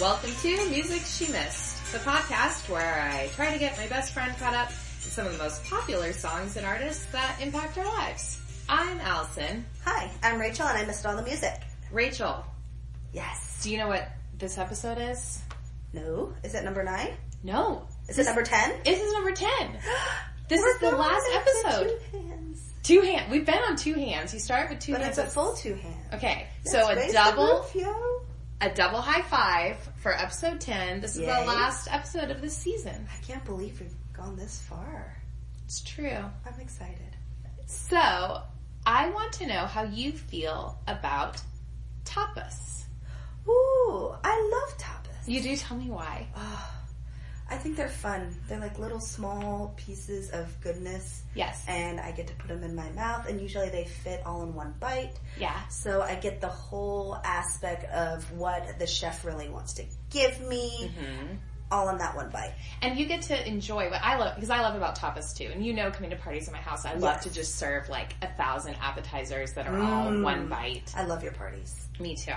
Welcome to Music She Missed, the podcast where I try to get my best friend caught up in some of the most popular songs and artists that impact our lives. I'm Allison. Hi, I'm Rachel and I missed all the music. Rachel. Yes. Do you know what this episode is? No. Is it number 9? No. Is it number 10? This is number 10. This is the last episode. 2 hands. 2 hands. We've been on 2 hands. You start with 2 hands. But it's a full 2 hands. Okay. Let's so a double high five for episode 10. This is the last episode of this season. I can't believe we've gone this far. It's true. I'm excited. So, I want to know how you feel about tapas. Ooh, I love tapas. You do? Tell me why. Oh, I think they're fun. They're like little small pieces of goodness. Yes. And I get to put them in my mouth, and usually they fit all in one bite. Yeah. So I get the whole aspect of what the chef really wants to give me, all in that one bite. And you get to enjoy what I love, because I love about tapas too. And you know, coming to parties in my house, I love to just serve like 1,000 appetizers that are all one bite. I love your parties. Me too.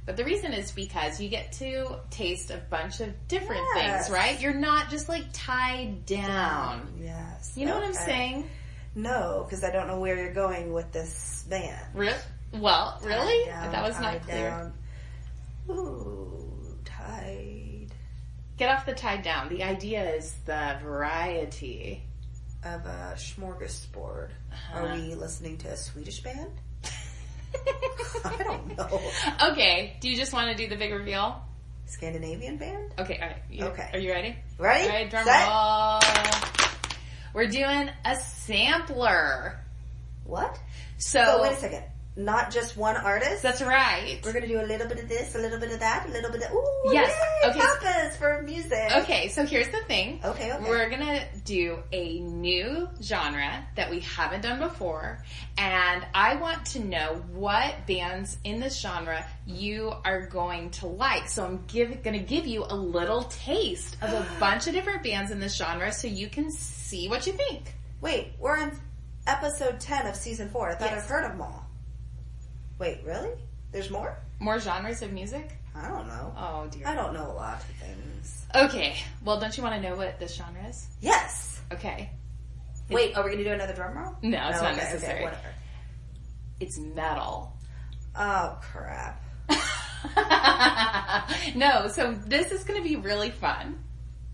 But the reason is because you get to taste a bunch of different things, right? You're not just like tied down. Yes. You know what I'm saying? No, because I don't know where you're going with this band. Well, really? Down, that was not clear. Down. Ooh, tied. Get off the tied down. The idea is the variety of a smorgasbord. Are we listening to a Swedish band? I don't know. Okay, do you just want to do the big reveal? Scandinavian band? Okay, all right. Okay. Are you ready? Ready? All right, drum set. roll. We're doing a sampler. What? So wait a second. Not just one artist? That's right. We're going to do a little bit of this, a little bit of that, a little bit of... Ooh, yes. Yay, okay. tapas for music. Okay, so here's the thing. Okay. We're going to do a new genre that we haven't done before, and I want to know what bands in this genre you are going to like. So I'm going to give you a little taste of a bunch of different bands in this genre so you can see what you think. Wait, we're on episode 10 of season 4. I thought Yes. I've heard of them all. Wait, really? There's more? More genres of music? I don't know. Oh, dear. I don't know a lot of things. Okay. Well, don't you want to know what this genre is? Yes. Okay. Wait, are we going to do another drum roll? No, it's not okay, necessary. Okay, whatever. It's metal. Oh, crap. No, so this is going to be really fun.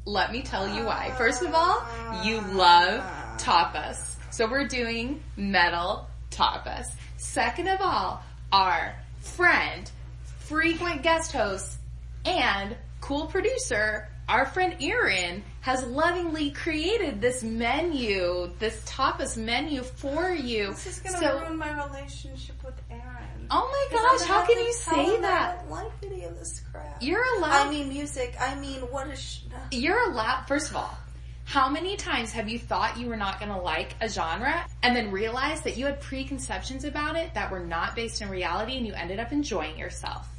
Let me tell you why. First of all, you love tapas. So we're doing metal tapas. Second of all, our friend, frequent guest host, and cool producer, our friend Erin, has lovingly created this menu, this tapas menu for you. This is going to ruin my relationship with Erin. Oh my gosh, how can you say that? I don't like any of this crap. You're allowed... I mean music. I mean, what is... You're allowed... First of all, how many times have you thought you were not going to like a genre and then realized that you had preconceptions about it that were not based in reality and you ended up enjoying yourself?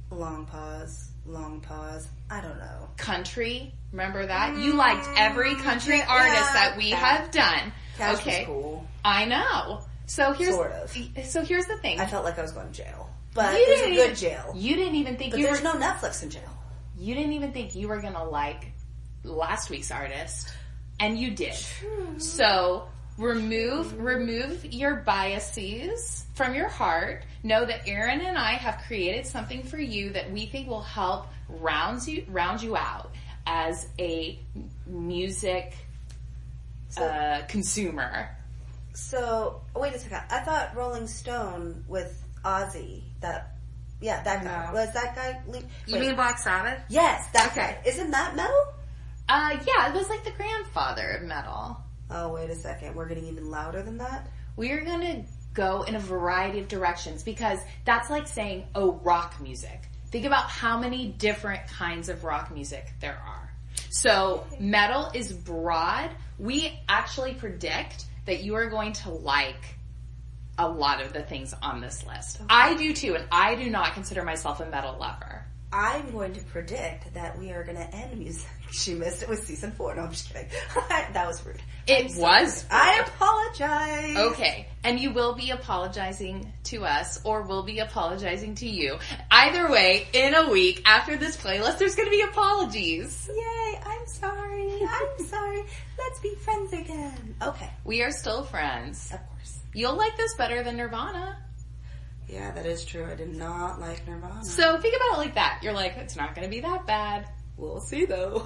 Long pause. I don't know. Country, remember that? You liked every country artist that we have done. Cash okay. was cool. I know. So here's the thing. I felt like I was going to jail. But it was a good jail. You didn't even think but you there's were... no Netflix in jail. You didn't even think you were going to like last week's artist. And you did. True. So remove your biases from your heart. Know that Erin and I have created something for you that we think will help round you out as a music consumer. So, wait a second. I thought Rolling Stone with Ozzy, that guy. Was that guy... You mean Black Sabbath? Yes, that guy. Isn't that metal? Yeah, it was like the grandfather of metal. Oh, wait a second. We're getting even louder than that? We're going to go in a variety of directions because that's like saying, rock music. Think about how many different kinds of rock music there are. So, metal is broad. We actually predict that you are going to like a lot of the things on this list. Okay. I do too, and I do not consider myself a metal lover. I'm going to predict that we are going to end Music She Missed It with season 4. No, I'm just kidding. That was rude. It was. I apologize. apologize. Okay, and you will be apologizing to us, or we'll be apologizing to you. Either way, in a week after this playlist, there's going to be apologies. Yay, I'm sorry. I'm sorry. Let's be friends again. Okay. We are still friends. Of course. You'll like this better than Nirvana. Yeah, that is true. I did not like Nirvana. So think about it like that. You're like, it's not going to be that bad. We'll see, though.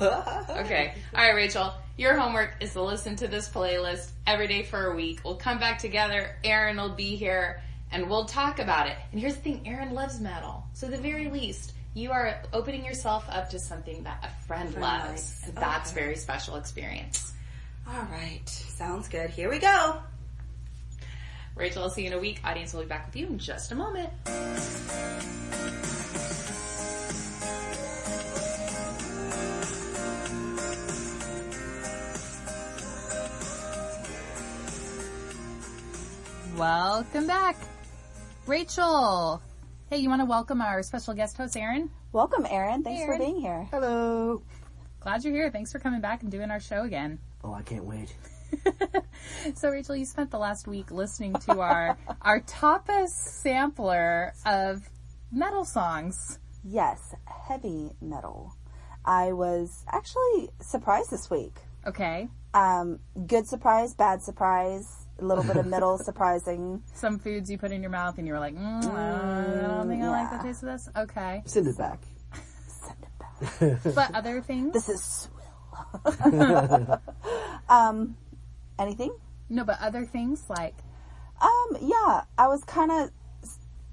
Okay. All right, Rachel. Your homework is to listen to this playlist every day for a week. We'll come back together. Aaron will be here, and we'll talk about it. And here's the thing. Aaron loves metal. So at the very least, you are opening yourself up to something that a friend loves. And that's a very special experience. All right. Sounds good. Here we go. Rachel, I'll see you in a week. Audience will be back with you in just a moment. Welcome back. Rachel. Hey, you want to welcome our special guest host, Aaron? Welcome, Aaron. Thanks Aaron. for being here. Hello. Glad you're here. Thanks for coming back and doing our show again. Oh, I can't wait. So, Rachel, you spent the last week listening to our tapas sampler of metal songs. Yes, heavy metal. I was actually surprised this week. Okay. Good surprise, bad surprise, a little bit of middle surprising. Some foods you put in your mouth and you were like, I don't think I like the taste of this. Okay. Send it back. Send it back. But other things? This is swill. Anything? No, but other things like... Yeah, I was kind of...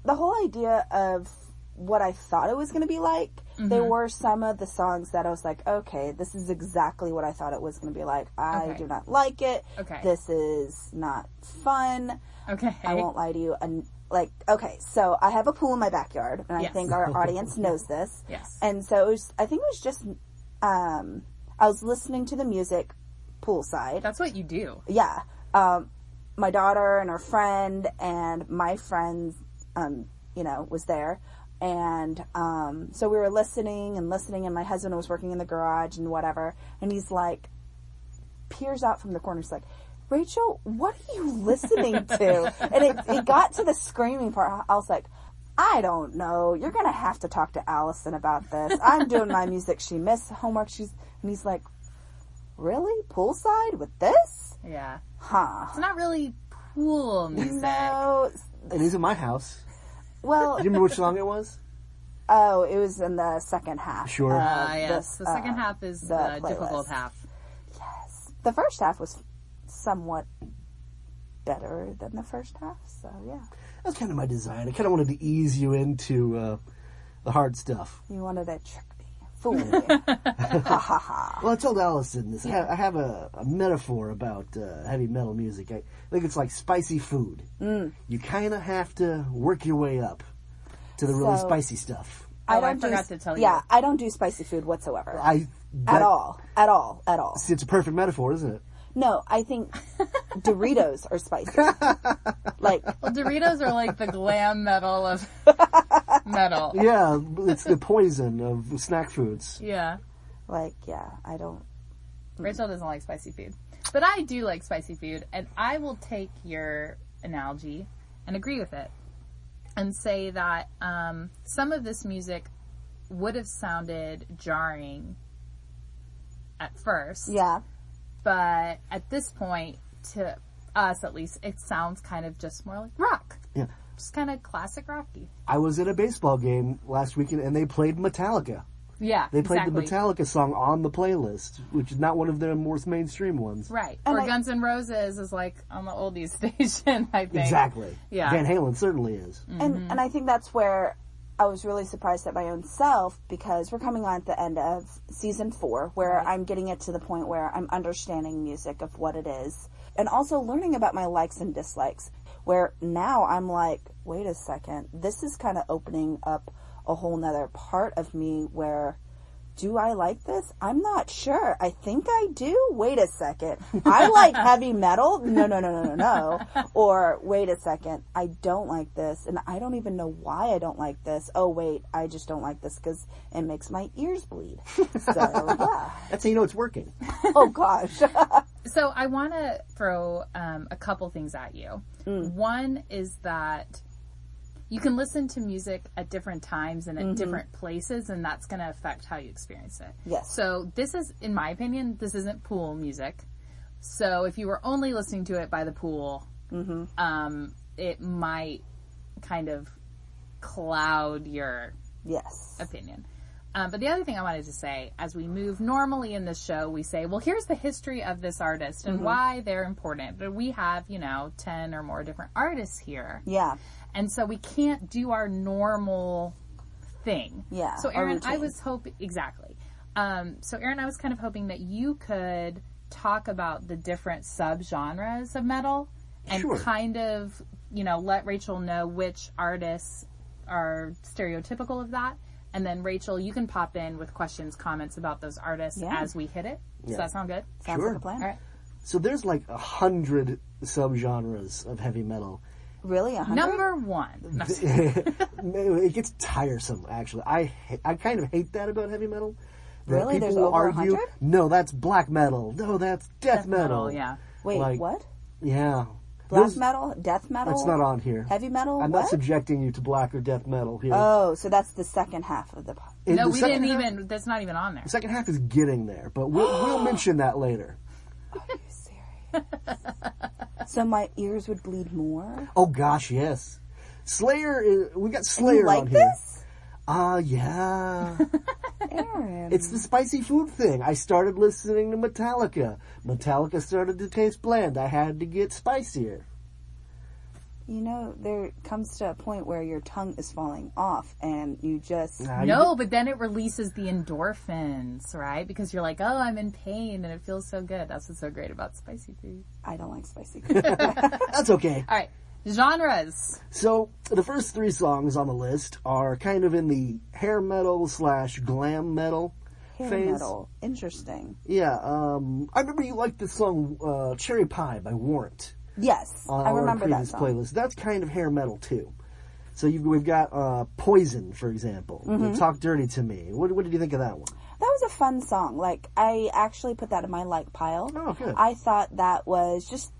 The whole idea of what I thought it was going to be like, there were some of the songs that I was like, okay, this is exactly what I thought it was going to be like. I do not like it. Okay. This is not fun. Okay. I won't lie to you. And okay, so I have a pool in my backyard, and I think our audience knows this. Yes. And so I think it was just, I was listening to the music poolside. That's what you do. Yeah. My daughter and her friend and my friend, was there. And so we were listening, and my husband was working in the garage and whatever. And he's like, peers out from the corner. He's like, Rachel, what are you listening to? And it got to the screaming part. I was like, I don't know. You're going to have to talk to Allison about this. I'm doing my music. She missed homework. And he's like, really? Poolside with this? Yeah. Huh. It's not really pool music. No. It is in my house. Well, Do you remember which song it was? oh, it was in the second half. Sure. Yes. The second half is the difficult half. Yes. The first half was somewhat better than the first half, so yeah. That's kind of my design. I kind of wanted to ease you into the hard stuff. You wanted to trick me. Fool me. Ha ha ha. Well, I told Allison this. I have a metaphor about heavy metal music. I think it's like spicy food. You kind of have to work your way up to the really spicy stuff. I forgot to tell you. Yeah, I don't do spicy food whatsoever. At all. See, it's a perfect metaphor, isn't it? No, I think Doritos are spicy. Well, Doritos are like the glam metal of metal. Yeah, it's the poison of snack foods. Yeah. I don't. Rachel doesn't like spicy food. But I do like spicy food, and I will take your analogy and agree with it and say that some of this music would have sounded jarring at first. Yeah. But at this point, to us at least, it sounds kind of just more like rock. Yeah. Just kind of classic rocky. I was at a baseball game last weekend, and they played Metallica. Yeah, They played exactly. the Metallica song on the playlist, which is not one of their more mainstream ones. Right. And or Guns N' Roses is like on the oldies station, I think. Exactly. Yeah. Van Halen certainly is. And I think that's where I was really surprised at my own self, because we're coming on at the end of season 4, where I'm getting it to the point where I'm understanding music of what it is, and also learning about my likes and dislikes, where now I'm like, wait a second, this is kind of opening up a whole nother part of me where, do I like this? I'm not sure. I think I do. Wait a second. I like heavy metal. No. Or wait a second. I don't like this, and I don't even know why I don't like this. Oh wait, I just don't like this because it makes my ears bleed. So yeah. That's how you know it's working. Oh gosh. So I want to throw a couple things at you. One is that you can listen to music at different times and at different places, and that's going to affect how you experience it. Yes. So this is, in my opinion, this isn't pool music. So if you were only listening to it by the pool, it might kind of cloud your opinion. But the other thing I wanted to say, as we move normally in this show, we say, well, here's the history of this artist and why they're important. But we have, 10 or more different artists here. Yeah. And so we can't do our normal thing. Yeah. So Aaron, I was hoping, exactly. So Aaron, I was kind of hoping that you could talk about the different subgenres of metal and kind of, let Rachel know which artists are stereotypical of that. And then, Rachel, you can pop in with questions, comments about those artists as we hit it. Does that sound good? Sounds like a plan. All right. So there's like 100 subgenres of heavy metal. Really? 100? Number one. It gets tiresome, actually. I kind of hate that about heavy metal. Really? People There's will over argue, 100? no, that's black metal. No, that's death metal. Yeah. Wait, what? Yeah. Black metal? Death metal? That's not on here. Heavy metal? I'm what? not subjecting you to black or death metal here. Oh, so that's the second half of the... No, we didn't even... That's not even on there. The second half is getting there, but we'll mention that later. Are you serious? So my ears would bleed more? Oh gosh, yes. Slayer, we got Slayer you like on here. This? Yeah. Aaron. It's the spicy food thing. I started listening to Metallica. Metallica started to taste bland. I had to get spicier. There comes to a point where your tongue is falling off and you just... But then it releases the endorphins, right? Because you're like, oh, I'm in pain and it feels so good. That's what's so great about spicy food. I don't like spicy food. That's okay. All right. Genres. So, the first 3 songs on the list are kind of in the hair metal / glam metal Hair phase. metal. Interesting. Yeah, I remember you liked the song Cherry Pie by Warrant. Yes, On I remember our that previous song. playlist. That's kind of hair metal too. So we've got Poison, for example. Talk Dirty to Me. What did you think of that one? That was a fun song. Like, I actually put that in my like pile. Oh, good. I thought that was just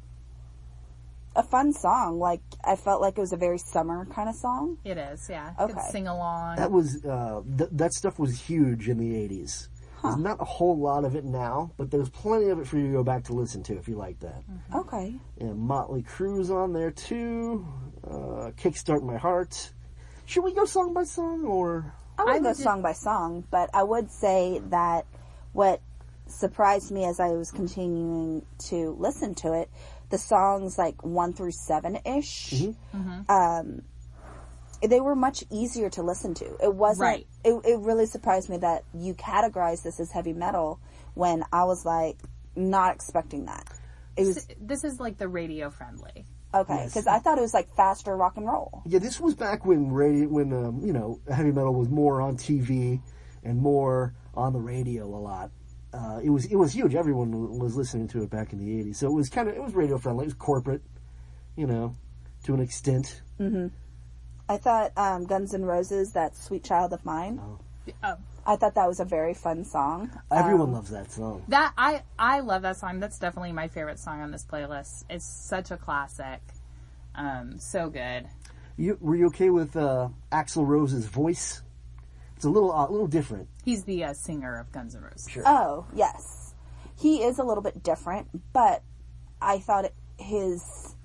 a fun song. Like, I felt like it was a very summer kind of song. It is, yeah. Okay. Could sing along. That was that stuff was huge in the 80s. There's not a whole lot of it now, but there's plenty of it for you to go back to listen to if you like that. Okay. And Motley Crue's on there too. Kickstart My Heart. Should we go song by song or? I would go song by song, but I would say that what surprised me as I was continuing to listen to it, the songs like 1 through 7-ish, they were much easier to listen to. It wasn't, right. It really surprised me that you categorized this as heavy metal when I was like not expecting that. It was, this is like the radio friendly. okay, because I thought it was like faster rock and roll. Yeah, this was back when heavy metal was more on TV and more on the radio a lot. It was huge. Everyone was listening to it back in the 80s. So it was radio friendly. It was corporate, to an extent. Mm-hmm. I thought Guns N' Roses, that Sweet Child of Mine. Oh. I thought that was a very fun song. Everyone loves that song. That I love that song. That's definitely my favorite song on this playlist. It's such a classic. So good. Were you okay with Axl Rose's voice? It's a little different. He's the singer of Guns N' Roses. Sure. Oh, yes. He is a little bit different, but I thought his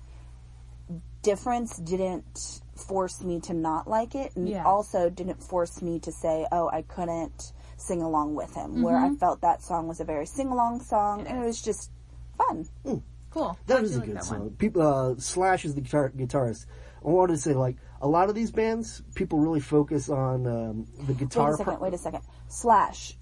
difference didn't force me to not like it, and also didn't force me to say, oh, I couldn't sing along with him, where I felt that song was a very sing-along song, and it was just fun. Cool. That is a good song. People, Slash is the guitarist. I wanted to say, like, a lot of these bands, people really focus on the guitar. Wait a second. Slash.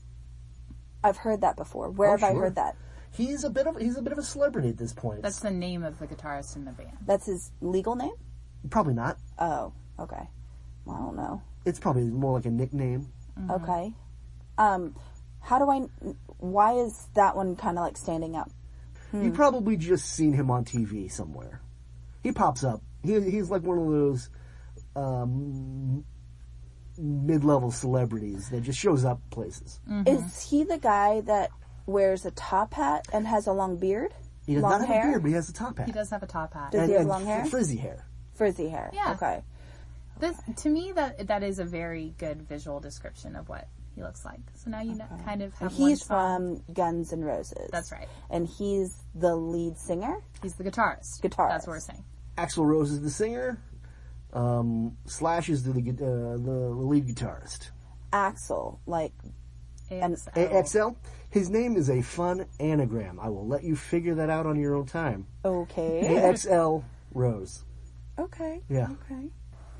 I've heard that before. Where have I heard that? He's a bit of a celebrity at this point. That's the name of the guitarist in the band. That's his legal name? Probably not. Oh, okay. Well, I don't know. It's probably more like a nickname. Mm-hmm. Okay. Why is that one kind of like standing up? You've probably just seen him on TV somewhere. He pops up. He's like one of those mid-level celebrities that just shows up places. Is he the guy that wears a top hat and has a long beard? He does Long not have hair? a beard, but he has a top hat. He does have a top hat. Does he have long hair? Frizzy hair. Frizzy hair. Yeah. Okay. To me, that is a very good visual description of what he looks like. So now you kind of have one He's song. from Guns N' Roses. That's right. And he's the lead singer? He's the guitarist. Guitarist. That's what we're saying. Axl Rose is the singer. Slash is the lead guitarist. Axel, like AXL. AXL. His name is a fun anagram. I will let you figure that out on your own time. okay. AXL Rose. Okay. Yeah. Okay.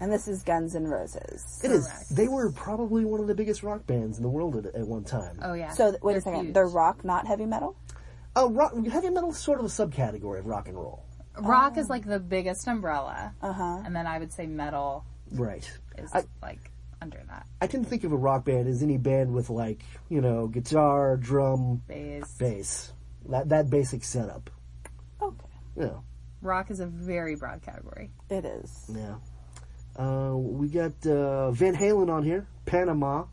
And this is Guns N' Roses. It is. They were probably one of the biggest rock bands in the world at one time. Oh, yeah. So wait a They're second. huge. They're rock, not heavy metal? Heavy metal is sort of a subcategory of rock and roll. Rock is like the biggest umbrella. Uh-huh. And then I would say metal Right. is like under that. I tend to think of a rock band as any band with like, guitar, drum, Bass. that basic setup. Okay. Yeah. Rock is a very broad category. It is. Yeah. We got Van Halen on here, Panama.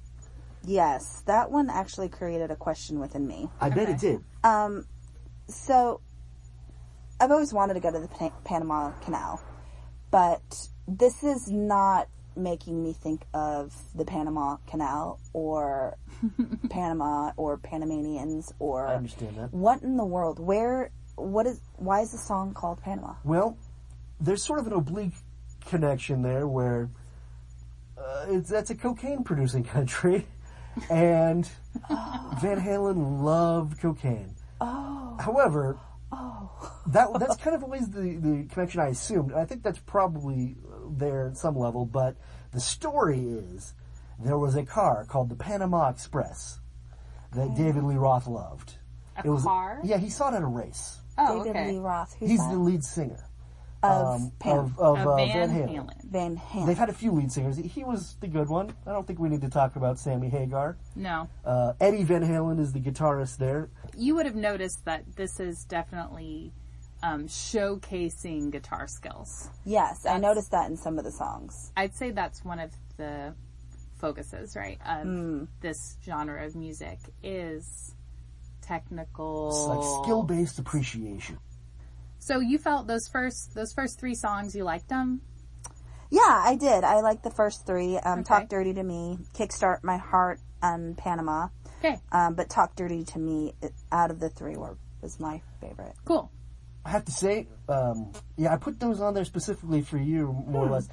Yes, that one actually created a question within me. I bet it did. So, I've always wanted to go to the Panama Canal, but this is not making me think of the Panama Canal or Panama or Panamanians or... I understand that. What in the world? Why is the song called Panama? Well, there's sort of an oblique connection there where that's a cocaine-producing country, and Van Halen loved cocaine. Oh. However, that's kind of always the connection I assumed. I think that's probably there at some level, but the story is there was a car called the Panama Express that David Lee Roth loved. A car? Yeah, he saw it at a race. Oh, David okay. Lee Roth. Who's He's that? the lead singer Of Van Van Halen. Halen. Van Halen. They've had a few lead singers. He was the good one. I don't think we need to talk about Sammy Hagar. No. Eddie Van Halen is the guitarist there. You would have noticed that this is definitely showcasing guitar skills. Yes, I noticed that in some of the songs. I'd say that's one of the focuses, right, of this genre of music is technical. It's like skill-based appreciation. So you felt those first three songs, you liked them? Yeah, I did. I liked the first three. Talk Dirty to Me, Kickstart My Heart, and Panama. Okay. But Talk Dirty to Me, out of the three, was my favorite. Cool. I have to say, I put those on there specifically for you, more or less.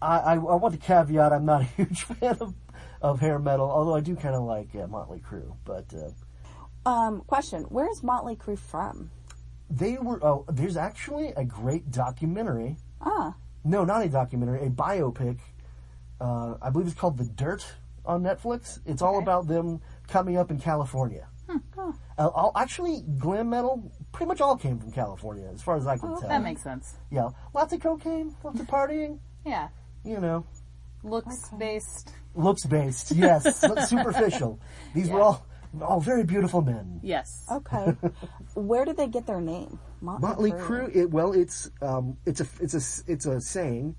I want to caveat, I'm not a huge fan of hair metal, although I do kind of like Motley Crue. But question, where is Motley Crue from? they were. There's actually a great documentary. Ah. No, not a documentary, a biopic. I believe it's called The Dirt on Netflix. It's all about them coming up in California. Actually, glam metal pretty much all came from California, as far as I can tell. That makes sense. Yeah, lots of cocaine, lots of partying. Yeah. You know, Looks based. looks based. Yes, superficial. These were all very beautiful men. Yes. Okay. Where did they get their name? Motley Crue. It's a saying.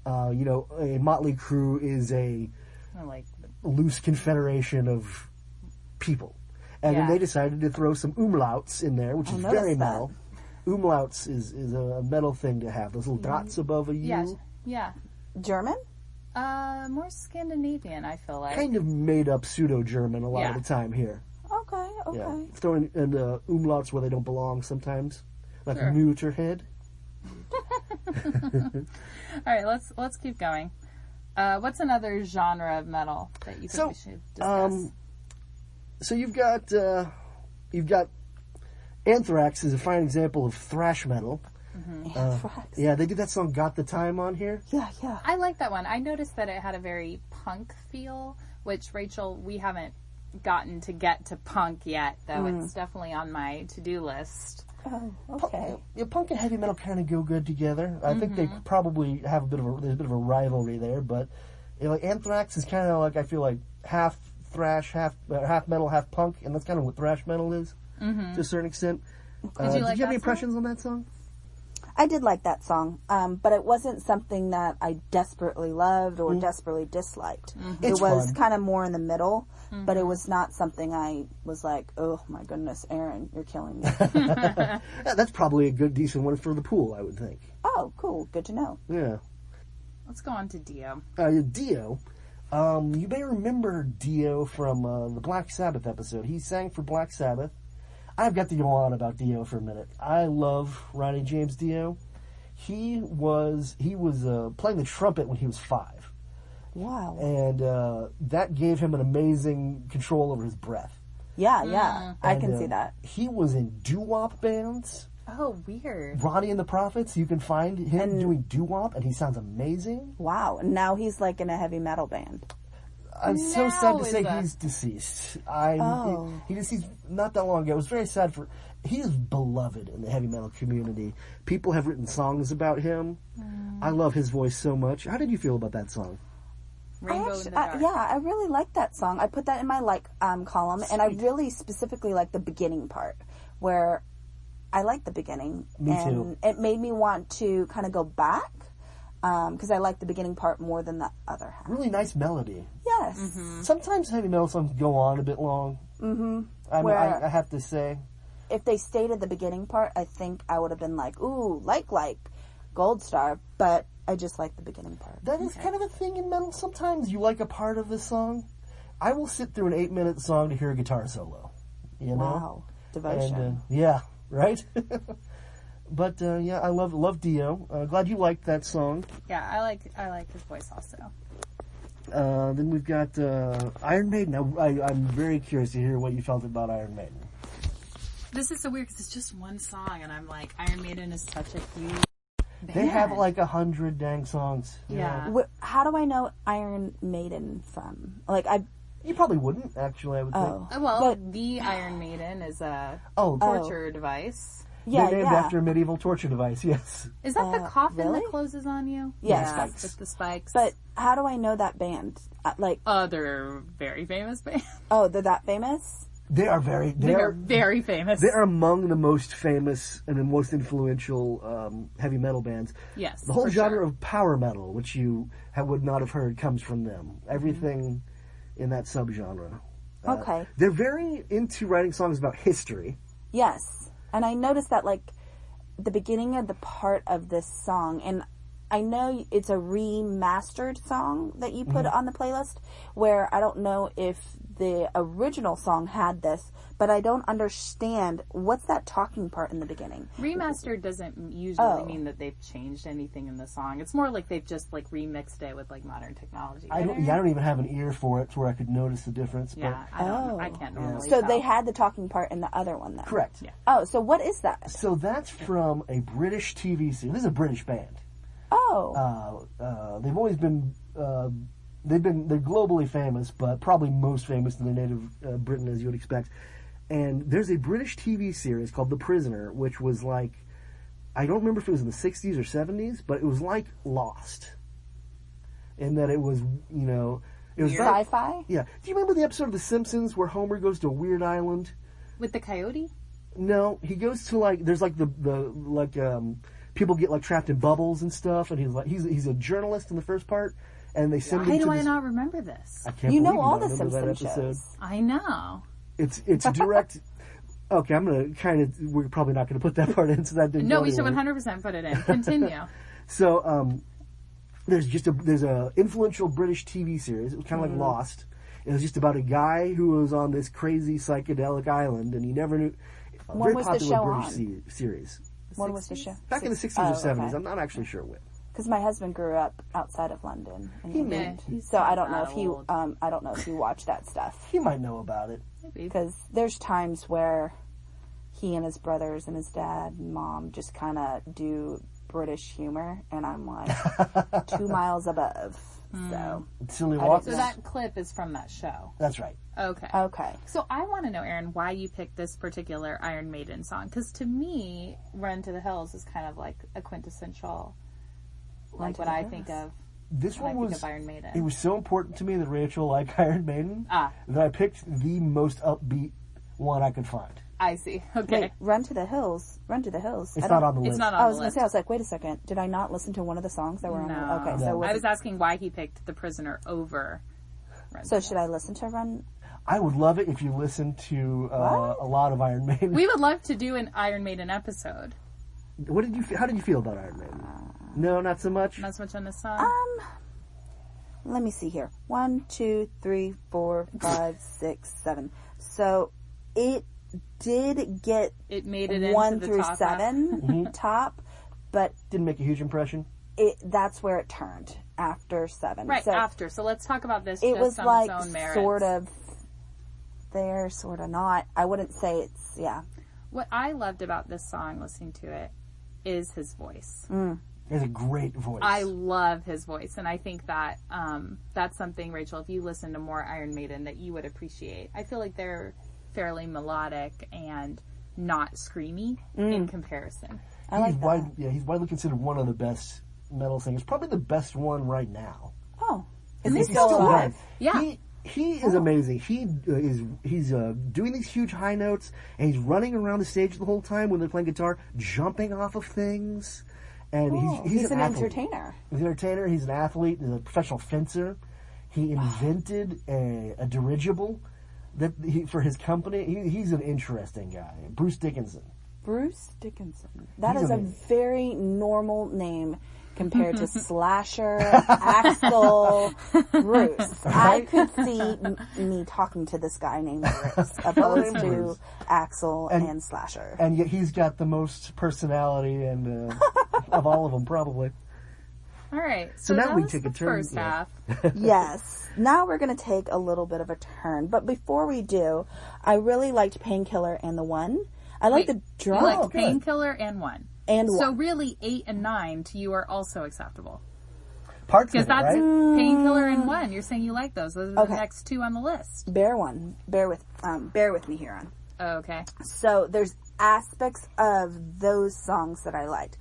A Motley Crue is a Like loose confederation of people. And then they decided to throw some umlauts in there, which is very metal. Umlauts is a metal thing to have. Those little dots above a U. yeah. Yeah. German? More Scandinavian, I feel like. Kind of made up pseudo-German a lot of the time here. Okay. Yeah. Throwing in the umlauts where they don't belong sometimes. Like neuter head. All right, let's keep going. What's another genre of metal that you think we should discuss? So you've got Anthrax is a fine example of thrash metal. Anthrax. Yeah, they did that song "Got the Time" on here. Yeah. I like that one. I noticed that it had a very punk feel, which, Rachel, we haven't gotten to get to punk yet, though it's definitely on my to-do list. Oh, okay. Yeah, punk and heavy metal kind of go good together. I think they probably have there's a bit of a rivalry there, but like Anthrax is kind of like, I feel like half thrash, half metal, half punk, and that's kind of what thrash metal is to a certain extent. Did you like have any that impressions on that song? I did like that song, but it wasn't something that I desperately loved or desperately disliked. It was fun. kind of more in the middle, but it was not something I was like, oh my goodness, Aaron, you're killing me. Yeah, that's probably a good, decent one for the pool, I would think. Oh, cool. Good to know. Yeah. Let's go on to Dio. Dio. You may remember Dio from the Black Sabbath episode. He sang for Black Sabbath. I've got to go on about Dio for a minute. I love Ronnie James Dio. He was playing the trumpet when he was 5. Wow. And that gave him an amazing control over his breath. Yeah. I And, can see that. He was in doo-wop bands. Oh, weird. Ronnie and the Prophets, you can find him doing doo-wop, and he sounds amazing. Wow. And now he's like in a heavy metal band. I'm so sad to Now say is that- he's deceased. Oh. He deceased not that long ago. It was very sad for... He is beloved in the heavy metal community. People have written songs about him. I love his voice so much. How did you feel about that song? Rainbow in the Dark. I really like that song. I put that in my column, and I really specifically like the beginning part, where I like the beginning. Me and too. It made me want to kind of go back, because I like the beginning part more than the other half. Really nice melody. Yes. Sometimes heavy metal songs go on a bit long. I have to say. If they stayed at the beginning part, I think I would have been like, ooh, like Gold Star, but I just like the beginning part. That is kind of a thing in metal. Sometimes you like a part of the song. I will sit through an 8-minute song to hear a guitar solo. You know? Wow. Devotion. And, yeah, right? But, yeah, I love Dio. Glad you liked that song. Yeah, I like his voice also. Then we've got Iron Maiden. Now, I'm very curious to hear what you felt about Iron Maiden. This is so weird because it's just one song, and I'm like, Iron Maiden is such a huge band. They have like 100 dang songs. Yeah. How do I know Iron Maiden from? You probably wouldn't, actually, I would think. Well, the Iron Maiden is a torture device. Yeah, They're named after a medieval torture device, yes. Is that the coffin really? that closes on you? Yes. Yeah, Spikes. with the spikes. But how do I know that band? They're a very famous band. Oh, they're that famous? They're very famous. They are among the most famous and the most influential heavy metal bands. Yes, the whole for genre sure. of power metal, which you would not have heard, comes from them. Everything in that subgenre. Okay. They're very into writing songs about history. Yes. And I noticed that, the beginning of the part of this song, and I know it's a remastered song that you put on the playlist, where I don't know if the original song had this, but I don't understand what's that talking part in the beginning. Remastered doesn't usually mean that they've changed anything in the song. It's more like they've just remixed it with modern technology. I don't even have an ear for it to where I could notice the difference. Yeah, I can't normally So tell. they had the talking part in the other one, then? Correct. Yeah. Oh, so what is that? So that's from a British TV series. This is a British band. Oh. They've always been they're globally famous, but probably most famous in their native Britain, as you would expect. And there's a British TV series called The Prisoner, which was I don't remember if it was in the 60s or 70s, but it was like Lost. In that it was, it was Sci-fi? Yeah. Do you remember the episode of The Simpsons where Homer goes to a weird island? With the coyote? No, he goes to there's people get trapped in bubbles and stuff, and he's a journalist in the first part, and they send him Why to do I this... not remember this? I can't You believe know all the don't remember Simpsons that episode. shows. I know. It's direct. Okay, I'm gonna we're probably not gonna put that part in, so that didn't. No, go we should anywhere. 100% put it in. Continue. So there's a influential British TV series. It was kind of like Lost. It was just about a guy who was on this crazy psychedelic island, and he never knew. When Very was the popular show British on? series. When was the show? Back in the 60s or 70s. I'm not actually sure when. Because my husband grew up outside of London, in England. he's So I don't not know if he old. I don't know if he watched that stuff. He might know about it. Because there's times where he and his brothers and his dad and mom just kind of do British humor, and I'm like 2 miles above. So Silly don't Walk. So that clip is from that show. That's right. Okay. So I want to know, Aaron, why you picked this particular Iron Maiden song. Because to me, Run to the Hills is kind of like a quintessential, what I think of This when one I think was. of Iron Maiden. It was so important to me that Rachel liked Iron Maiden that I picked the most upbeat one I could find. I see. Okay. Wait, Run to the Hills. It's not on the list. It's not on I the was going to list. say, I was like, wait a second. Did I not listen to one of the songs that were on No. the... Okay, so... I was asking why he picked The Prisoner over Run to So the should I listen to Run... I would love it if you listened to a lot of Iron Maiden. We would love to do an Iron Maiden episode. How did you feel about Iron Maiden? No, not so much. Not so much on this song. Let me see here. 1, 2, 3, 4, 5, 6, 7. So it did get It made it into 1 the through top 7 top, but Didn't make a huge impression. that's where it turned after 7. Right, so after. So let's talk about this it just was on like its own merits. sort of there, sort of not. I wouldn't say it's, yeah. What I loved about this song, listening to it, is his voice. He has a great voice. I love his voice, and I think that that's something, Rachel, if you listen to more Iron Maiden, that you would appreciate. I feel like they're fairly melodic and not screamy in comparison. I like that. He's widely considered one of the best metal singers. Probably the best one right now. Oh. Is he He's still alive? Yeah. He is amazing. He's doing these huge high notes, and he's running around the stage the whole time when they're playing guitar, jumping off of things. And he's an athlete. entertainer. He's an entertainer. He's an athlete. He's a professional fencer. He invented a dirigible for his company. He's an interesting guy. Bruce Dickinson. Bruce Dickinson. That He's is amazing. a very normal name compared to Slasher, Axel, Bruce. I could see me talking to this guy named Bruce opposed to Bruce. Axel and Slasher. And yet he's got the most personality and of all of them, probably. All right. So So now that we was take a the turn, first yeah. half. Yes. Now we're going to take a little bit of a turn. But before we do, I really liked Painkiller and the One. I like the You drum. liked Painkiller and One. And So One. really, 8 and 9 to you are also acceptable. Parts of Because it, that's right? Painkiller and One. You're saying you like those. Those are Okay. the next two on the list. Bear with me here on. Okay. So there's aspects of those songs that I liked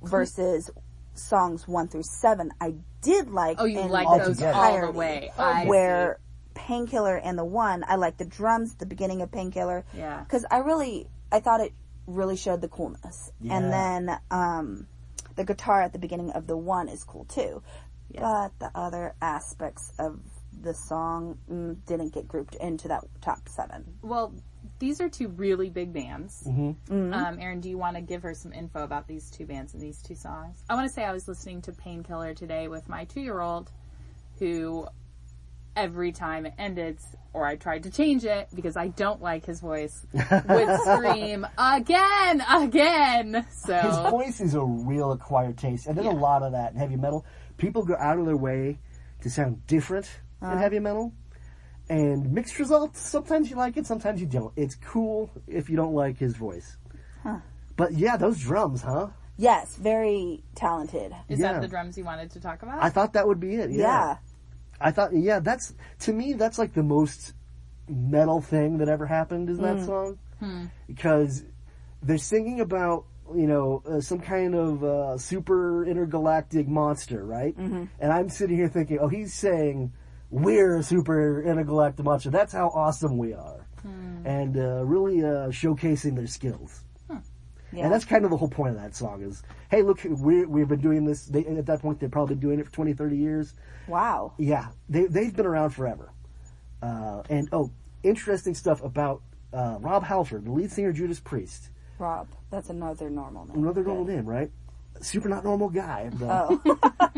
versus songs 1 through 7 I did like. Oh, you in like their those all entirety. the way. I Where Painkiller and the One, I like the drums at the beginning of Painkiller. Yeah. Because I thought it really showed the coolness. Yeah. And then the guitar at the beginning of the One is cool too. But the other aspects of the song didn't get grouped into that top 7. Well, these are two really big bands. Mm-hmm. Erin, do you want to give her some info about these two bands and these two songs? I want to say I was listening to Painkiller today with my 2-year-old, who every time it ended, or I tried to change it because I don't like his voice, would scream, again! So His voice is a real acquired taste, and there's a lot of that in heavy metal. People go out of their way to sound different in heavy metal, and mixed results. Sometimes you like it, sometimes you don't. It's cool if you don't like his voice. But yeah, those drums, huh? Yes, very talented. is Yeah. that the drums you wanted to talk about? I thought that would be it. Yeah. I thought, that's, to me, that's like the most metal thing that ever happened in that song. Because they're singing about, some kind of super intergalactic monster, right? Mm-hmm. And I'm sitting here thinking, he's saying, we're a super intergalactic monster. That's how awesome we are. And really showcasing their skills. Yeah. And that's kind of the whole point of that song is, hey, look, we've been doing this. At that point, they're probably doing it for 20, 30 years. Wow. Yeah, they've been around forever. And interesting stuff about Rob Halford, the lead singer of Judas Priest. Rob. That's another normal name. Another normal name, right? Super not normal guy. Oh.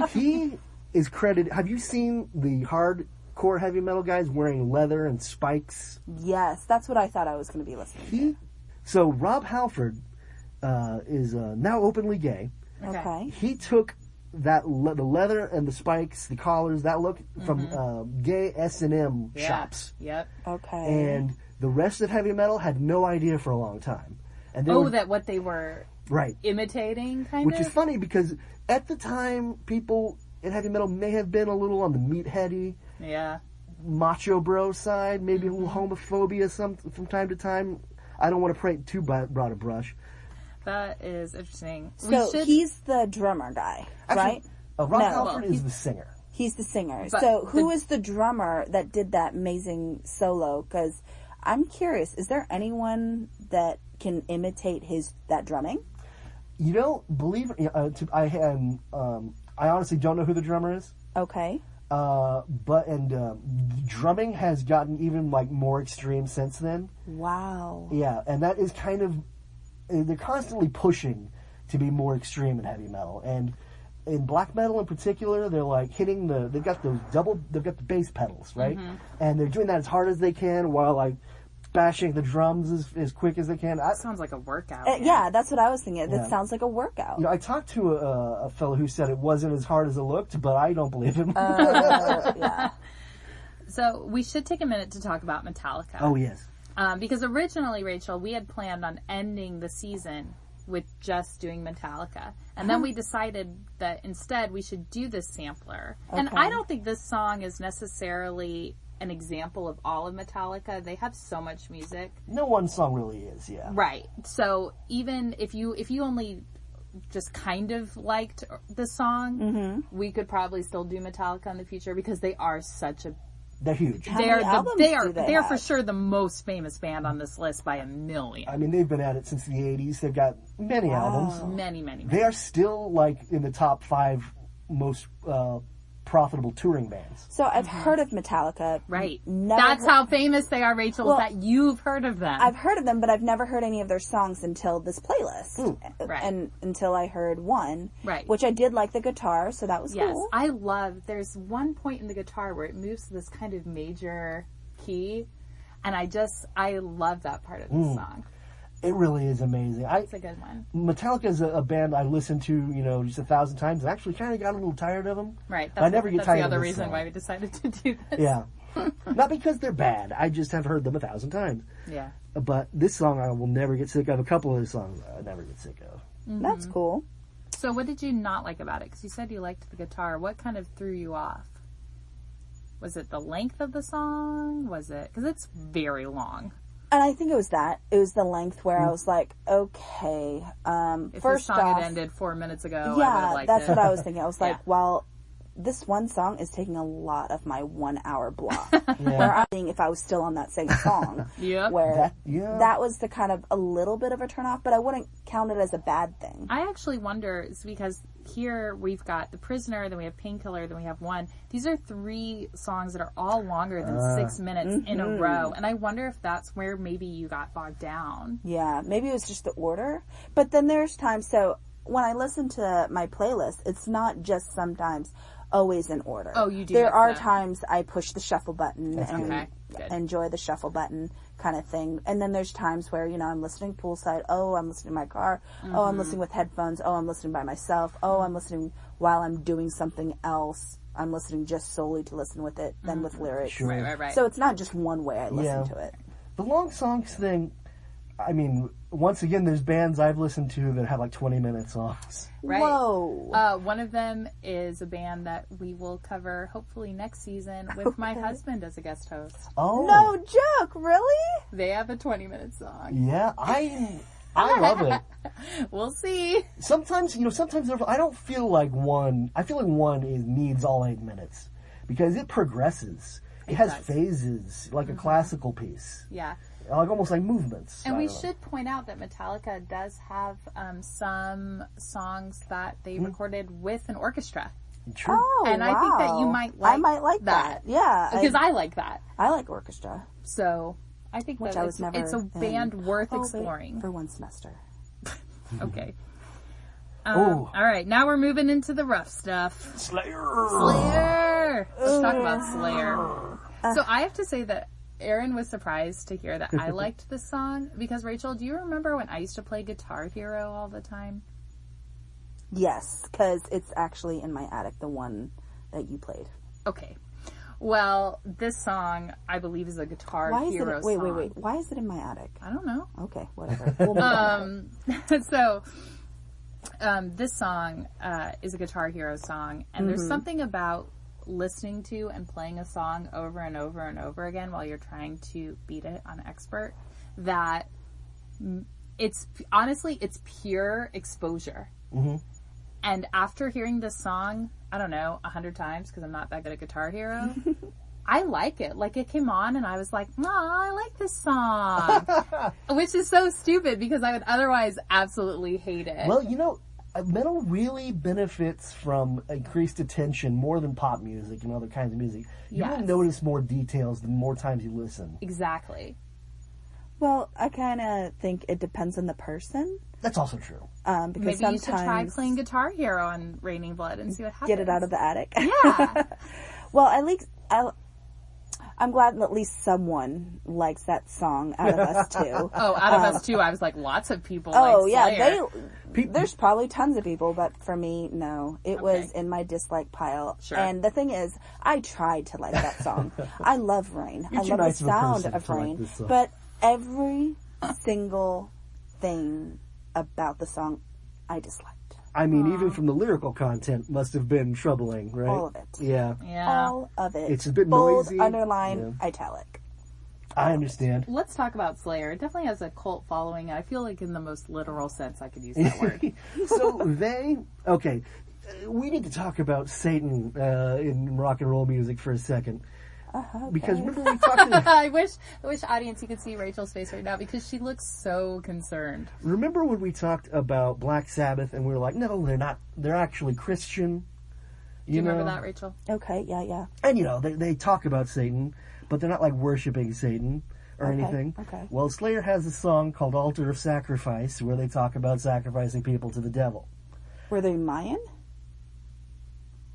He is credited. Have you seen the hardcore heavy metal guys wearing leather and spikes? Yes, that's what I thought I was going to be listening to. So Rob Halford is now openly gay. Okay. He took the leather and the spikes, the collars, that look from gay S&M shops. Yep. Okay. And the rest of heavy metal had no idea for a long time. And they That what they were right, imitating, kind which of? is funny because at the time, people in heavy metal may have been a little on the meatheady, Yeah. macho bro side, maybe a little homophobia from time to time. I don't want to paint too broad a brush. That is interesting. So he's the drummer guy, right? Rob No. Halford is the singer. He's the singer. But So who is the drummer that did that amazing solo? Because I'm curious, is there anyone that can imitate that drumming? You don't believe it? I honestly don't know who the drummer is. Okay. Drumming has gotten even like more extreme since then. Wow. Yeah, and that is kind of, they're constantly pushing to be more extreme in heavy metal. And in black metal in particular, they're like hitting they've got the bass pedals, right? Mm-hmm. And they're doing that as hard as they can while like bashing the drums as quick as they can. That sounds like a workout. Yeah, that's what I was thinking. It sounds like a workout. You know, I talked to a fellow who said it wasn't as hard as it looked, but I don't believe him. Yeah. So we should take a minute to talk about Metallica. Oh, yes. Because originally, Rachel, we had planned on ending the season with just doing Metallica. And then we decided that instead we should do this sampler. Okay. And I don't think this song is necessarily an example of all of Metallica. They have so much music. No one song really is, yeah. Right. So even if you only just kind of liked the song, we could probably still do Metallica in the future because they are such a... They're huge. They are for sure the most famous band on this list by a million. I mean, they've been at it since the 80s. They've got many albums. Many. They are still like in the top 5 most profitable touring bands. So I've heard of Metallica. Right. That's how famous they are, Rachel, is that you've heard of them. I've heard of them, but I've never heard any of their songs until this playlist. Right. And until I heard one. Right. Which I did like the guitar, so that was cool. Yes, there's one point in the guitar where it moves to this kind of major key, and I love that part of the song. It really is amazing. It's a good one. Metallica is a band I listened to, just 1,000 times, and actually kind of got a little tired of them. Right. I never get tired of them. That's the other reason why we decided to do this. Yeah. Not because they're bad. I just have heard them 1,000 times. Yeah. But this song I will never get sick of. A couple of the songs I never get sick of. Mm-hmm. That's cool. So what did you not like about it? Because you said you liked the guitar. What kind of threw you off? Was it the length of the song? Was it... Because it's very long. And I think it was that. It was the length where I was like, okay. If first the song off, had ended 4 minutes ago, I would yeah, have liked that's it. what I was thinking. I was like, well, this one song is taking a lot of my 1 hour block. Where I'm thinking if I was still on that same song. Where that was the kind of a little bit of a turn off, but I wouldn't count it as a bad thing. I actually wonder, it's because here we've got The Prisoner, then we have Painkiller, then we have One. These are 3 songs that are all longer than 6 minutes in a row. And I wonder if that's where maybe you got bogged down. Yeah, maybe it was just the order. But then there's times, so when I listen to my playlist, it's not just sometimes always in order. Oh, you do. There are times I push the shuffle button and Good. enjoy the shuffle button kind of thing. And then there's times where, I'm listening poolside. Oh, I'm listening in my car. Oh, I'm listening with headphones. Oh, I'm listening by myself. Oh, I'm listening while I'm doing something else. I'm listening just solely to listen with it, then with lyrics. Sure. Right. So it's not just one way I listen to it. The long songs thing, I mean, once again, there's bands I've listened to that have like 20-minute songs. Right. Whoa. One of them is a band that we will cover hopefully next season with my husband as a guest host. Oh. No joke, really? They have a 20-minute song. Yeah, I love it. We'll see. Sometimes I don't feel like one. I feel like one needs all 8 minutes because it progresses. It has phases, like a classical piece. Yeah. Like almost like movements. And we should point out that Metallica does have some songs that they recorded with an orchestra. True. Oh, and I think that you might like I might like that. Yeah. Because I like that. I like orchestra. So I think Which that I was never it's a band worth wait, exploring. for one semester. Okay. Oh. All right, now we're moving into the rough stuff. Slayer. Let's talk about Slayer. So I have to say that Aaron was surprised to hear that I liked this song because, Rachel, do you remember when I used to play Guitar Hero all the time? Yes, because it's actually in my attic, the one that you played. Okay. Well, this song, I believe, is a Guitar Hero song. Wait. Why is it in my attic? I don't know. Okay, whatever. We'll move on. So, this song is a Guitar Hero song, and there's something about listening to and playing a song over and over and over again while you're trying to beat it on expert that it's pure exposure. And after hearing this song, I don't know, 100 times, because I'm not that good at Guitar Hero, I like it. Like, it came on and I was like, I like this song. Which is so stupid because I would otherwise absolutely hate it. Well, metal really benefits from increased attention more than pop music and other kinds of music. You will notice more details the more times you listen. Exactly. Well, I kind of think it depends on the person. That's also true. Because maybe sometimes you should try playing Guitar Hero on Raining Blood and see what happens. Get it out of the attic. Yeah. Well, at least I'm glad that at least someone likes that song out of us too. Oh, out of us too. I was like, lots of people like Slayer. There's probably tons of people, but for me, no. It was in my dislike pile. Sure. And the thing is, I tried to like that song. I love Rain. I love the sound of Rain. But every single thing about the song, I disliked. I mean, even from the lyrical content must have been troubling, right? All of it. Yeah. All of it. It's a bit bold, noisy. Underline, italic. I understand. Let's talk about Slayer. It definitely has a cult following. I feel like in the most literal sense I could use that word. So we need to talk about Satan in rock and roll music for a second. Okay. Because remember we talked about... I wish audience you could see Rachel's face right now because she looks so concerned. Remember when we talked about Black Sabbath and we were like, no, they're not. They're actually Christian. Do you remember that, Rachel? Okay, yeah. And they talk about Satan, but they're not like worshiping Satan or anything. Okay. Well, Slayer has a song called Altar of Sacrifice where they talk about sacrificing people to the devil. Were they Mayan?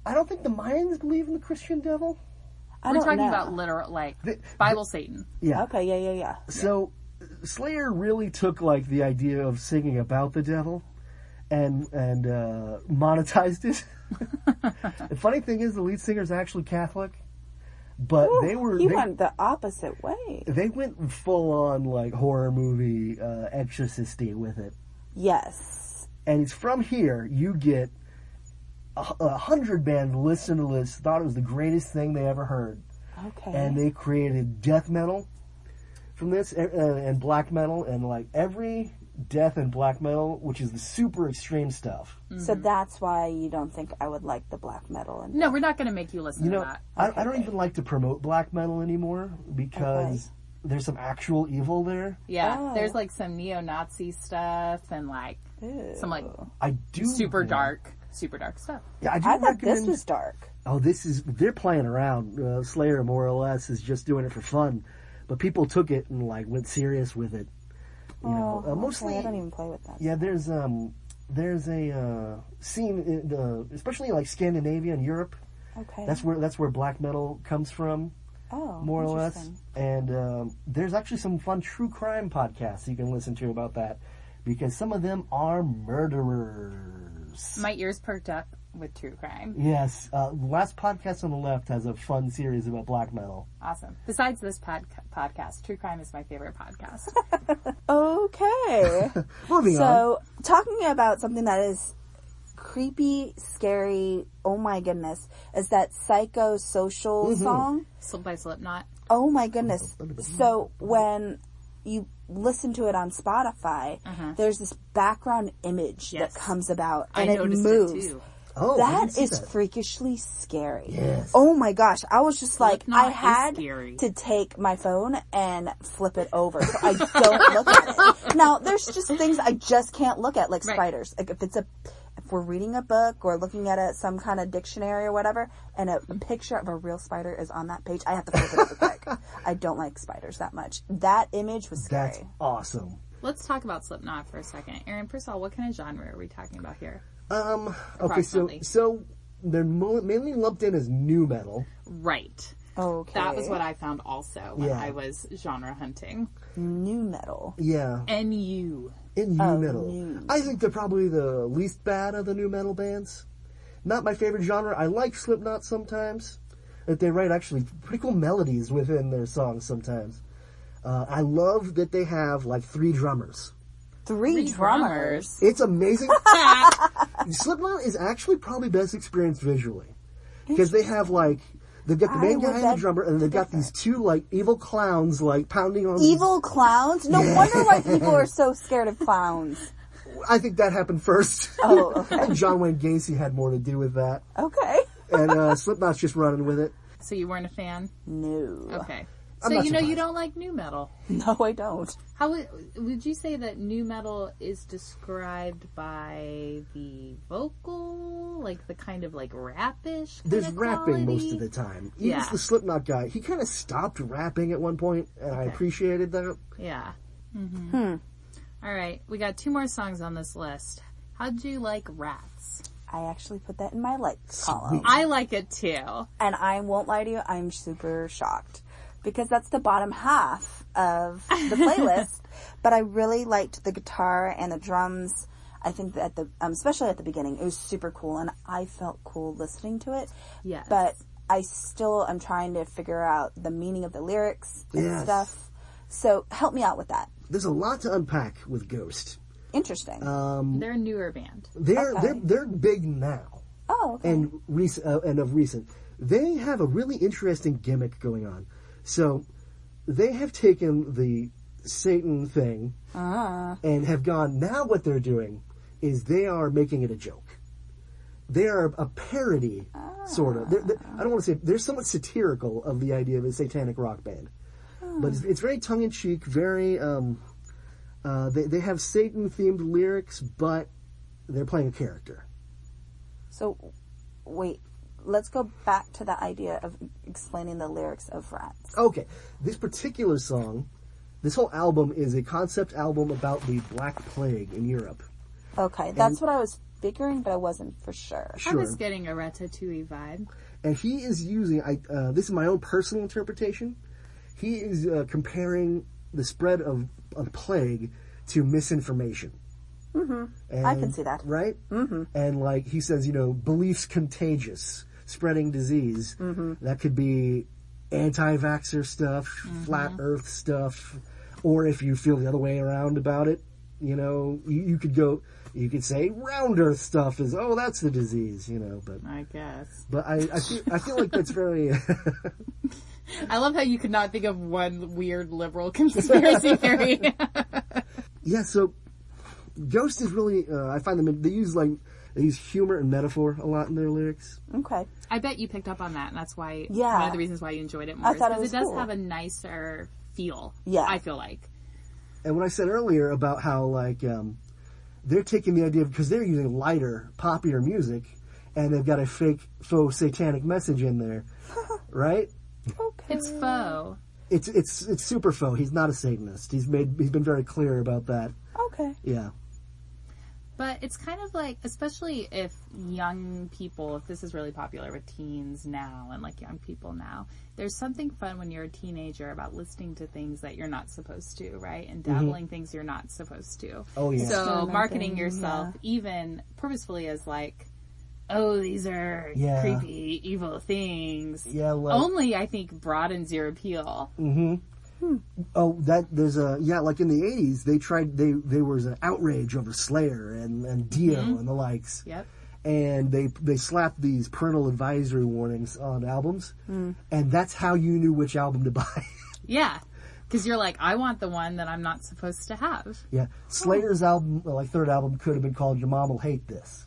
I don't think the Mayans believe in the Christian devil. We're talking about literal, like, Bible Satan. Yeah. Okay, yeah. So, Slayer really took, like, the idea of singing about the devil and monetized it. The funny thing is, the lead singer is actually Catholic, but He went the opposite way. They went full-on, like, horror movie exorcisty with it. Yes. And it's from here, you get 100 bands listened to this, thought it was the greatest thing they ever heard. Okay. And they created death metal from this, and black metal, and like every death and black metal, which is the super extreme stuff. Mm-hmm. So that's why you don't think I would like the black metal? And no, we're not going to make you listen to that. I don't even like to promote black metal anymore because there's some actual evil there. Yeah, there's like some neo-Nazi stuff and like some like super dark stuff. Yeah, I thought this was dark. Oh, they're playing around. Slayer more or less is just doing it for fun, but people took it and like went serious with it. Mostly I don't even play with that. Yeah, there's a scene, especially like Scandinavia and Europe. Okay, that's where black metal comes from. Oh, more or less. And there's actually some fun true crime podcasts you can listen to about that because some of them are murderers. My ears perked up with true crime. Yes. Last podcast on the left has a fun series about black metal. Awesome. Besides this podcast, true crime is my favorite podcast. Okay. Moving on. So, talking about something that is creepy, scary, oh my goodness, is that psychosocial song. By Slipknot. Oh my goodness. So, when you listen to it on Spotify, there's this background image that comes about and it moves. It too. Oh, that is freakishly scary. Yes. Oh my gosh. I was just like, I had scary. to take my phone and flip it over so I don't look at it. Now, there's just things I just can't look at, like spiders. Like if we're reading a book or looking at some kind of dictionary or whatever, and a picture of a real spider is on that page, I have to flip it over quick. I don't like spiders that much. That image was scary. That's awesome. Let's talk about Slipknot for a second. Aaron, first of all, what kind of genre are we talking about here? Okay, so they're mainly lumped in as nu metal. Right. Okay. That was what I found also when I was genre hunting. Nu metal. Yeah. NU. In nu metal. I think they're probably the least bad of the nu metal bands. Not my favorite genre. I like Slipknot sometimes. That they write actually pretty cool melodies within their songs sometimes. I love that they have like 3 drummers. 3 drummers. It's amazing. Slipknot is actually probably best experienced visually. Because they have like, they've got the main guy and the drummer, and they've got these 2 like evil clowns like pounding on Evil clowns? No wonder why people are so scared of clowns. I think that happened first. Oh, okay. And John Wayne Gacy had more to do with that. Okay. And Slipknot's just running with it. So you weren't a fan? No. Okay. I'm So not you know you surprised. don't like nu metal. No, I don't. How would you say that nu metal is described by the vocal, like the kind of like rapish? There's rapping most of the time. Even Yeah. the Slipknot guy, he kind of stopped rapping at one point, and I appreciated that. Yeah. All right, we got 2 more songs on this list. How'd you like Rats? I actually put that in my like column. I like it too. And I won't lie to you, I'm super shocked. Because that's the bottom half of the playlist. But I really liked the guitar and the drums. I think that especially at the beginning, it was super cool. And I felt cool listening to it. Yes. But I still am trying to figure out the meaning of the lyrics and Yes. stuff. So help me out with that. There's a lot to unpack with Ghost. Interesting. They're a newer band. They're big now, oh, okay. and of recent. They have a really interesting gimmick going on. So they have taken the Satan thing and have gone. Now what they're doing is they are making it a joke. They are a parody, sort of. I don't want to say they're somewhat satirical of the idea of a satanic rock band, but it's very tongue in cheek. Very. They have Satan themed lyrics, but they're playing a character. So, wait. Let's go back to the idea of explaining the lyrics of Rats. Okay, this particular song, this whole album is a concept album about the Black Plague in Europe. Okay, that's what I was figuring, but I wasn't for sure. I was getting a Ratatouille vibe. And he is using, this is my own personal interpretation, he is comparing the spread of plague to misinformation. Mm-hmm. And, I can see that. Right? Mm-hmm. And like he says, beliefs contagious, spreading disease. Mm-hmm. That could be anti-vaxxer stuff, flat earth stuff, or if you feel the other way around about it, you could say round earth stuff is, that's the disease, but I guess. But I feel like that's very I love how you could not think of one weird liberal conspiracy theory. Yeah, so Ghost is really I find them they use humor and metaphor a lot in their lyrics. Okay. I bet you picked up on that, and that's why Yeah. one of the reasons why you enjoyed it more. I thought it because was it does cool. have a nicer feel. Yeah. I feel like. And what I said earlier about how they're taking the idea because they're using lighter, poppier music, and they've got a faux satanic message in there, right? Okay. It's faux. It's super faux. He's not a Satanist. He's been very clear about that. Okay. Yeah. But it's kind of like, especially if young people, if this is really popular with teens now and like young people now, there's something fun when you're a teenager about listening to things that you're not supposed to, right? And dabbling things you're not supposed to. Oh, yeah. So Experimenting, marketing yourself even purposefully as like, oh, these are creepy, evil things. Yeah, only, I think, broadens your appeal. Oh, there's like in the 80s, there was an outrage over Slayer and Dio and the likes. Yep. And they slapped these parental advisory warnings on albums, and that's how you knew which album to buy. Yeah. Because you're like, I want the one that I'm not supposed to have. Yeah. Slayer's album, third album, could have been called Your Mom Will Hate This.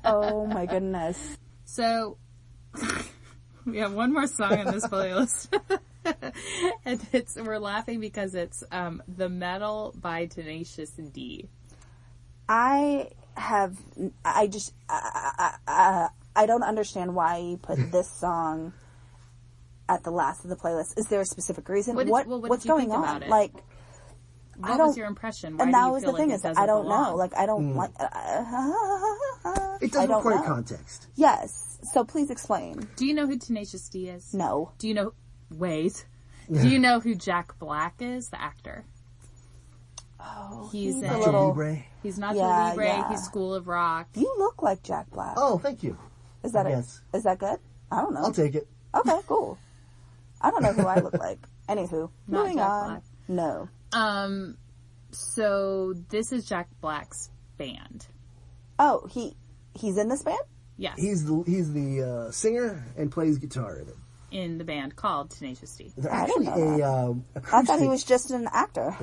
Oh my goodness. So, we have one more song on this playlist. And we're laughing because it's The Metal by Tenacious D. I don't understand why you put this song at the last of the playlist. Is there a specific reason? What's What's did you going think on? about it? Like, What was your impression? Why and do that you was feel the thing like is it that I doesn't don't know. belong? Like, I don't like. It doesn't I don't require know. context. Yes. So please explain. Do you know who Tenacious D is? No. Do you know? Wait. Do you know who Jack Black is, the actor? Oh, He's a in- little. Libre. He's Nacho Yeah, Libre. yeah. He's School of Rock. You look like Jack Black. Oh, thank you. Is that yes. Is that good? I don't know. I'll take it. Okay, cool. I don't know who I look like. Anywho, Not moving Jack on. Black. No. So this is Jack Black's band. Oh, he's in this band? Yes. He's the singer and plays guitar in it. in the band called Tenacious D. They're I actually didn't know I thought he was just an actor.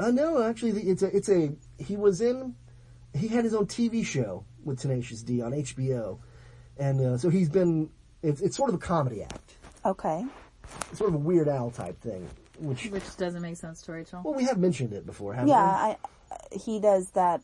No, actually, he had his own TV show with Tenacious D on HBO, and so he's been it's sort of a comedy act. Okay. It's sort of a Weird Al type thing, which doesn't make sense to Rachel. Well, we have mentioned it before, haven't we? Yeah, he does that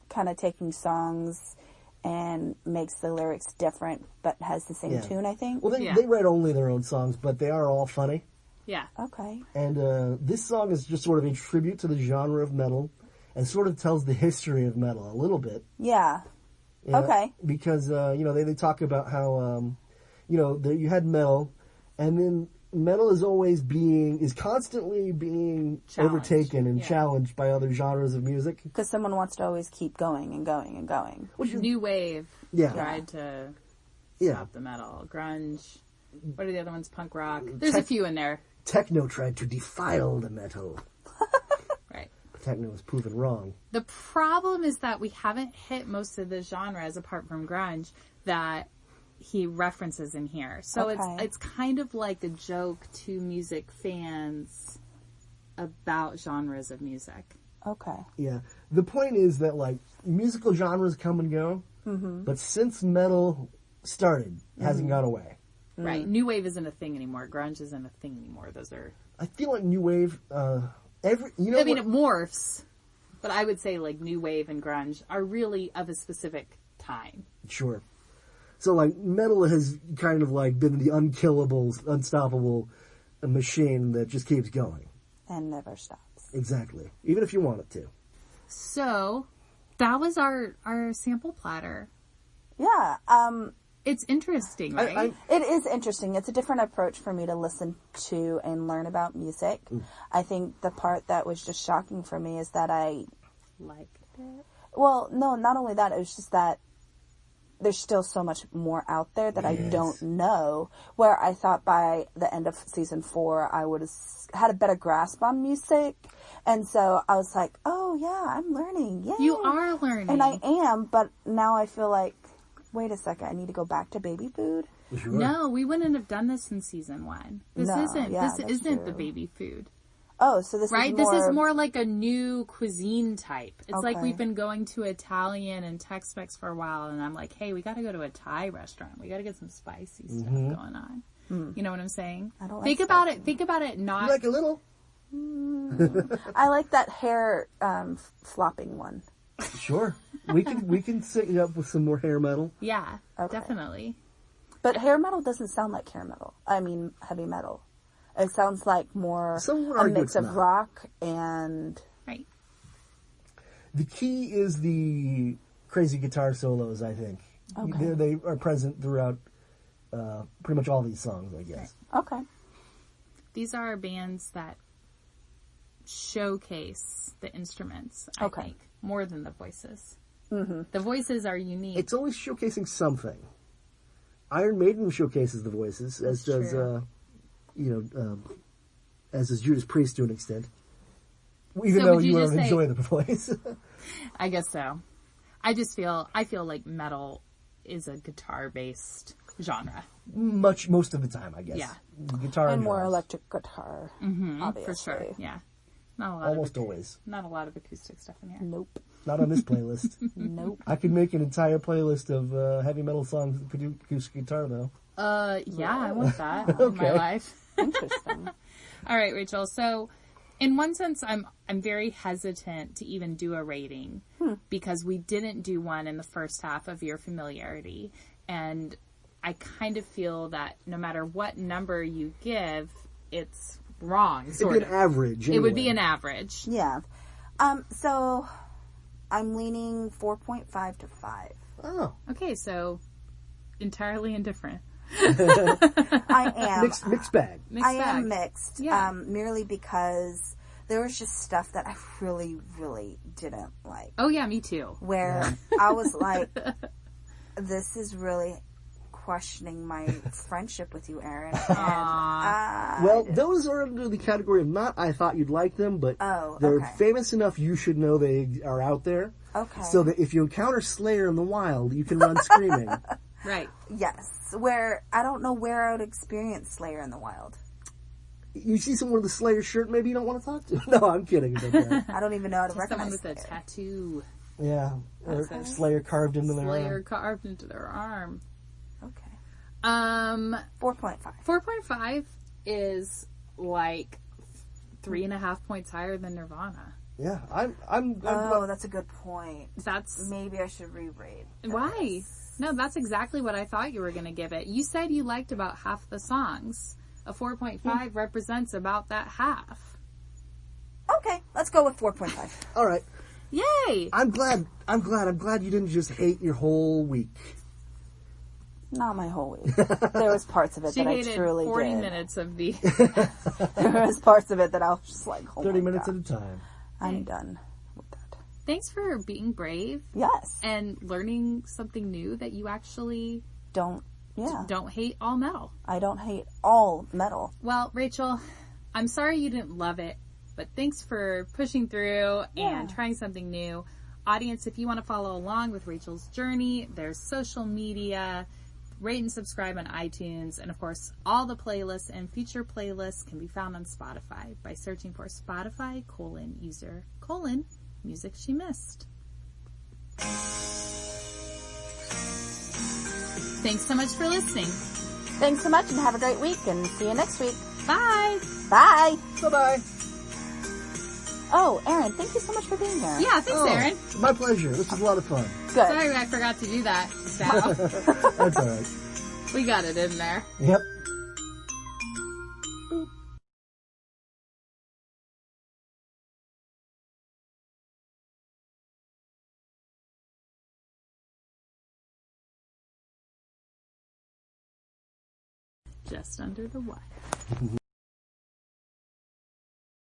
kind of taking songs and makes the lyrics different, but has the same tune, I think. Well, they write only their own songs, but they are all funny. Yeah. Okay. And this song is just sort of a tribute to the genre of metal and sort of tells the history of metal a little bit. Yeah. You know, okay. Because, they talk about how, you had metal, and then metal is constantly being overtaken and challenged by other genres of music. Because someone wants to always keep going and going and going. New wave tried to stop the metal. Grunge. What are the other ones? Punk rock. There's a few in there. Techno tried to defile the metal. Right. Techno was proven wrong. The problem is that we haven't hit most of the genres, apart from grunge, that he references in here. So it's kind of like a joke to music fans about genres of music. Okay. Yeah. The point is that, like, musical genres come and go, but since metal started, it hasn't gone away. Right. New wave isn't a thing anymore. Grunge isn't a thing anymore. Those are... I feel like new wave, it morphs, but I would say, like, new wave and grunge are really of a specific time. Sure. So, like, metal has kind of, like, been the unkillable, unstoppable machine that just keeps going. And never stops. Exactly. Even if you want it to. So, that was our sample platter. Yeah. It's interesting, right? It is interesting. It's a different approach for me to listen to and learn about music. I think the part that was just shocking for me is that I... liked it? Well, no, not only that. It was just that there's still so much more out there that I don't know, where I thought by the end of season 4 I would have had a better grasp on music. And so I was like, oh yeah, I'm learning. Yay. You are learning. And I am, but now I feel like, wait a second, I need to go back to baby food? Sure. No, we wouldn't have done this in season 1. This isn't the baby food. Oh, so this is more... This is more like a new cuisine type. It's like we've been going to Italian and Tex-Mex for a while, and I'm like, hey, we got to go to a Thai restaurant. We got to get some spicy stuff going on. You know what I'm saying? I don't think like about it. Think about it. Not like a little. I like that hair flopping one. Sure, we can set you up with some more hair metal. Yeah, definitely. But hair metal doesn't sound like hair metal. I mean, heavy metal. It sounds like more a mix of rock and... Right. The key is the crazy guitar solos, I think. Okay. They are present throughout pretty much all these songs, I guess. Okay. These are bands that showcase the instruments, I think, more than the voices. Mm-hmm. The voices are unique. It's always showcasing something. Iron Maiden showcases the voices, as does... as does Judas Priest to an extent. Even though you don't enjoy the voice. I guess so. I feel like metal is a guitar-based genre. Most of the time, I guess. Yeah. Guitar and more electric guitar, obviously. For sure, yeah. Almost always. Not a lot of acoustic stuff in here. Nope. Not on this playlist. Nope. I could make an entire playlist of heavy metal songs that could do acoustic guitar, though. Yeah, I want that in my life. Interesting. All right, Rachel. So, in one sense, I'm very hesitant to even do a rating because we didn't do one in the first half of your familiarity, and I kind of feel that no matter what number you give, it's wrong. It'd be an average. Anyway. It would be an average. Yeah. So I'm leaning 4.5 to 5. Oh. Okay, so entirely indifferent. I am mixed bag. I am mixed. Yeah. Merely because there was just stuff that I really, really didn't like. Oh yeah, me too. Where I was like, this is really questioning my friendship with you, Aaron. And, well, those are under the category of not I thought you'd like them, but they're famous enough you should know they are out there. Okay. So that if you encounter Slayer in the wild, you can run screaming. Right. Yes. Where I don't know where I would experience Slayer in the wild. You see someone with a Slayer shirt, maybe you don't want to talk to. No, I'm kidding. I don't even know how to recognize someone with a tattoo. Yeah. Or Slayer carved into their arm. Slayer carved into their arm. Okay. 4.5. 4.5 is like 3.5 points higher than Nirvana. Yeah, Oh, that's a good point. That's Maybe I should re-rate. why. No, that's exactly what I thought you were going to give it. You said you liked about half the songs. A 4.5 represents about that half. Okay, let's go with 4.5. all right. Yay! I'm glad you didn't just hate your whole week. Not my whole week. There was parts of it She that I hated truly 40 did. minutes of the... There was parts of it that I was just like, oh 30 my minutes God. at a time. I'm done with that. Thanks for being brave Yes. and learning something new that you actually Don't hate all metal. I don't hate all metal. Well, Rachel, I'm sorry you didn't love it, but thanks for pushing through and trying something new. Audience, if you want to follow along with Rachel's journey, there's social media, rate and subscribe on iTunes, and of course, all the playlists and future playlists can be found on Spotify by searching for Spotify user music she missed. Thanks so much for listening. Thanks so much and have a great week and see you next week. Bye. Bye. Bye-bye. Oh, Erin, thank you so much for being here. Yeah, thanks, Aaron. My pleasure. This was a lot of fun. Good. Sorry I forgot to do that. Sal. That's all right. We got it in there. Yep. Just under the wire.